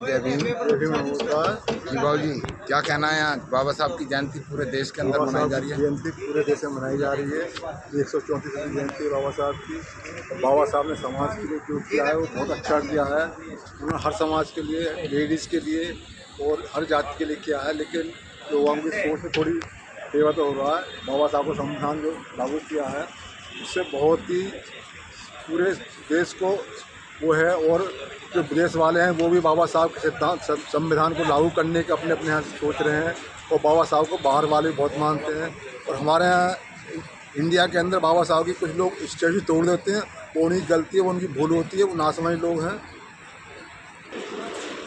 जय भीम। जी बाबू जी, क्या कहना है? आज बाबा साहब की जयंती पूरे देश के अंदर मनाई जा रही है। जयंती पूरे देश में मनाई जा रही है। 134वीं जयंती बाबा साहब की। बाबा साहब ने समाज के लिए जो किया है वो बहुत अच्छा किया है। उन्होंने हर समाज के लिए, लेडीज़ के लिए और हर जाति के लिए किया है, लेकिन लोगों की सोच में थोड़ी परिवर्तन हो रहा है। बाबा साहब को संविधान जो लागू किया है उससे बहुत ही पूरे देश को वो है, और जो विदेश वाले हैं वो भी बाबा साहब के सिद्धांत संविधान को लागू करने के अपने अपने यहाँ से सोच रहे हैं, और बाबा साहब को बाहर वाले बहुत मानते हैं। और हमारे यहाँ इंडिया के अंदर बाबा साहब की कुछ लोग स्टैचू तोड़ देते हैं, वो उनकी गलती है, वो उनकी भूल होती है, वो नासमझ लोग हैं।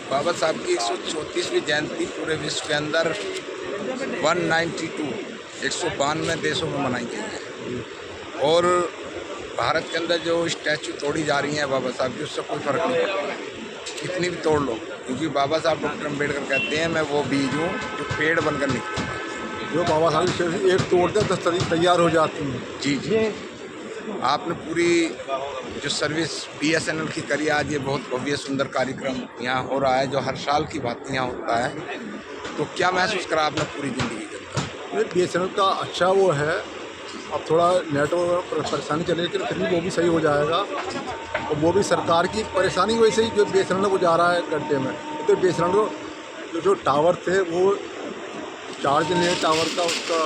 बाबा साहब की 134वीं जयंती पूरे विश्व के अंदर 192 देशों में मनाई गई है, और भारत के अंदर जो स्टैचू तोड़ी जा रही हैं बाबा साहब की, उससे कोई फ़र्क नहीं पड़ता, कितनी भी तोड़ लो, क्योंकि बाबा साहब डॉक्टर अम्बेडकर कहते हैं, मैं वो बीज हूँ जो पेड़ बनकर निकलूँगा। जो बाबा साहब की स्टैचू एक तोड़ते हैं 10 तैयार हो जाती हैं। जी जी, आपने पूरी जो सर्विस BSNL की करी, आज ये बहुत भव्य सुंदर कार्यक्रम यहाँ हो रहा है, जो हर साल की बात यहाँ होता है। तो क्या महसूस करा आपने पूरी ज़िंदगी के अंदर? BSNL का अच्छा वो है, अब थोड़ा नेटवर्क परेशानी चले, लेकिन फिर भी वो भी सही हो जाएगा। और वो भी सरकार की परेशानी वैसे ही जो BSNL वो जा रहा है गड्ढे में। तो BSNL जो टावर थे वो चार्ज नहीं है टावर का, उसका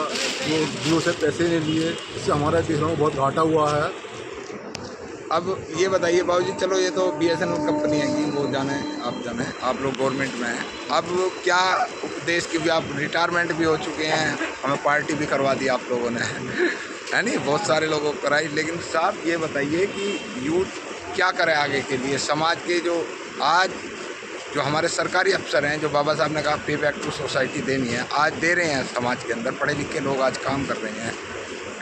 वो जियो से पैसे नहीं लिए, इससे हमारा BSNL को बहुत घाटा हुआ है। अब ये बताइए बाबू जी, चलो ये तो BSNL कंपनी है कि वो जाने, आप लोग गवर्नमेंट में हैं। अब क्या उपदेश की भी, आप रिटायरमेंट भी हो चुके हैं, हमें पार्टी भी करवा दी आप लोगों ने है नहीं, बहुत सारे लोगों को कराई। लेकिन साहब ये बताइए कि यूथ क्या करे आगे के लिए, समाज के जो आज जो हमारे सरकारी अफसर हैं, जो बाबा साहब ने कहा पे बैक टू सोसाइटी देनी है, आज दे रहे हैं। समाज के अंदर पढ़े लिखे लोग आज काम कर रहे हैं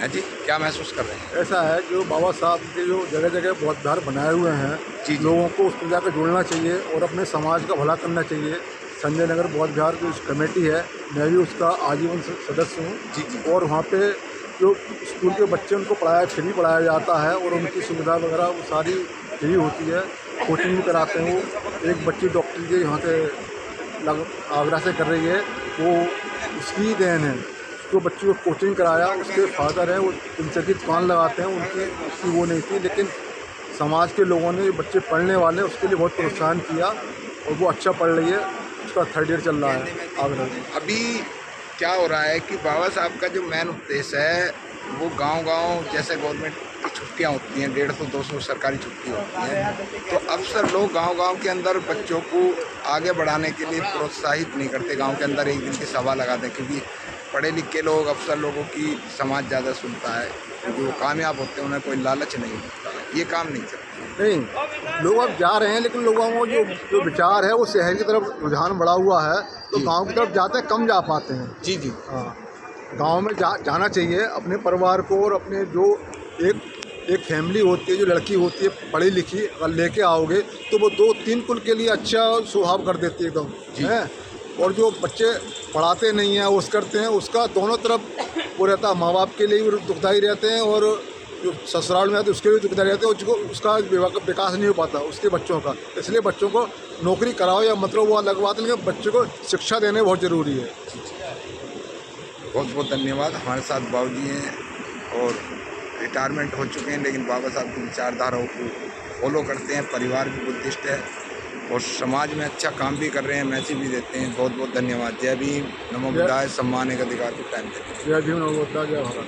जी, क्या महसूस कर रहे हैं? ऐसा है, जो बाबा साहब के जो जगह जगह बहुत घर बनाए हुए हैं जी, लोगों को उसमें जाकर जुड़ना चाहिए और अपने समाज का भला करना चाहिए। संजय नगर बौद्ध विहार की कमेटी है, मैं भी उसका आजीवन सदस्य हूँ। जी जी, और वहाँ पे जो स्कूल के बच्चे उनको फ्री पढ़ाया जाता है, और उनकी सुविधा वगैरह वो सारी फ्री होती है। कोचिंग भी कराते हैं। वो एक बच्ची डॉक्टर के यहाँ से आगरा से कर रही है, वो उसकी देन है। जो बच्ची को कोचिंग कराया, उसके फादर हैं, वो उनसे की दुकान लगाते हैं, उसकी वो नहीं थी, लेकिन समाज के लोगों ने बच्चे पढ़ने वाले उसके लिए बहुत प्रोत्साहन किया, और वो अच्छा पढ़ रही है। उसका 3rd ईयर चल रहा है आगरा में। अभी क्या हो रहा है कि बाबा साहब का जो मेन उद्देश्य है वो गांव-गांव, जैसे गवर्नमेंट की छुट्टियां होती हैं, 150-200 सरकारी छुट्टी होती हैं, तो अक्सर लोग गांव-गांव के अंदर बच्चों को आगे बढ़ाने के लिए प्रोत्साहित नहीं करते। गांव के अंदर एक दिन की सभा लगा दें, क्योंकि पढ़े लिखे लोग, अफसर लोगों की समाज ज़्यादा सुनता है, क्योंकि वो कामयाब होते हैं, उन्हें कोई लालच नहीं होता। ये काम नहीं चलता। नहीं, लोग अब जा रहे हैं, लेकिन लोगों को जो विचार है वो शहर की तरफ रुझान बढ़ा हुआ है, तो गांव की तरफ जाते हैं, कम जा पाते हैं। जी जी, हाँ, गांव में जाना चाहिए अपने परिवार को, और अपने जो एक फैमिली होती है, जो लड़की होती है पढ़ी लिखी, अगर लेके आओगे तो वो 2-3 कुल के लिए अच्छा स्वभाव कर देती है एकदम है। और जो बच्चे पढ़ाते नहीं हैं, उस करते हैं, उसका दोनों तरफ वो रहता है। माँ बाप के लिए भी दुखदाई रहते हैं, और जो ससुराल में आते हैं उसके लिए दुखदाई रहते हैं। उसका विकास नहीं हो पाता उसके बच्चों का। इसलिए बच्चों को नौकरी कराओ या मतलब वो अलग बात, लेकिन बच्चों को शिक्षा देने बहुत ज़रूरी है। बहुत बहुत धन्यवाद। हमारे साथ बाबू जी हैं और रिटायरमेंट हो चुके हैं, लेकिन बाबा साहब की विचारधाराओं को फॉलो करते हैं। परिवार भी बुद्धिस्ट है और समाज में अच्छा काम भी कर रहे हैं, मैसेज भी देते हैं। बहुत बहुत धन्यवाद। जय भीम, नमो बुद्धाय, सम्मान एक अधिकार को टाइम देते हैं। जय भीम, नमो बुद्धाय, जय भारत।